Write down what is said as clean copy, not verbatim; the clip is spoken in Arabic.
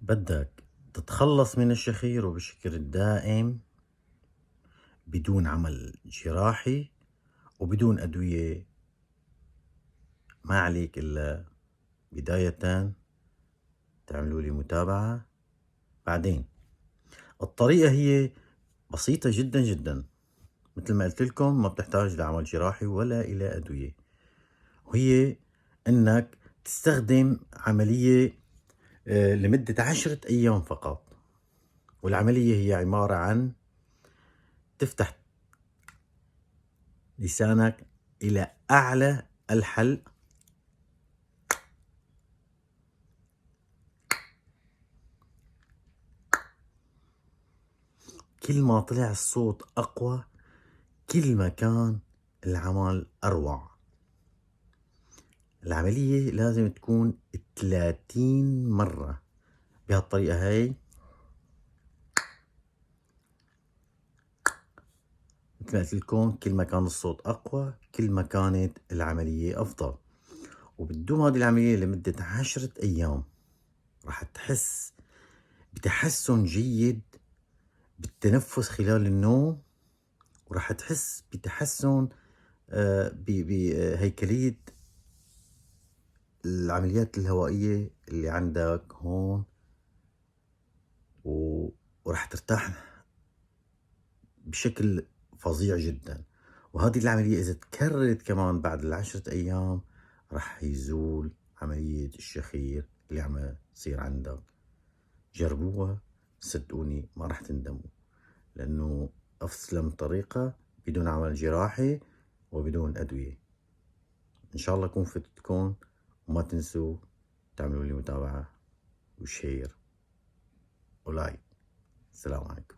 بدك تتخلص من الشخير وبشكل دائم بدون عمل جراحي وبدون أدوية. ما عليك إلا بداية تعملوا لي متابعة. بعدين الطريقة هي بسيطة جدا جدا، مثل ما قلت لكم ما بتحتاج لعمل جراحي ولا إلى أدوية، وهي إنك تستخدم عملية لمدة 10 أيام فقط. والعملية هي عبارة عن تفتح لسانك إلى أعلى الحلق، كل ما طلع الصوت أقوى كل ما كان العمل أروع. العملية لازم تكون 30 مرة بهالطريقة هاي، مثل ما قلت لكم كل ما كان الصوت أقوى كل ما كانت العملية أفضل. وبتدوم هذه العملية لمدة 10 أيام، راح تحس بتحسن جيد بالتنفس خلال النوم، وراح تحس بتحسن بهيكلية العمليات الهوائية اللي عندك هون، وراح ترتاح بشكل فظيع جدا. وهذه العملية إذا تكررت كمان بعد 10 أيام راح يزول عملية الشخير اللي عم تصير عندك. جربوها صدقوني ما راح تندموا، لأنه أسلم طريقة بدون عمل جراحي وبدون أدوية. إن شاء الله أكون فدتكم، وما تنسوا تعملوا لي متابعة وشير ولايك. السلام عليكم.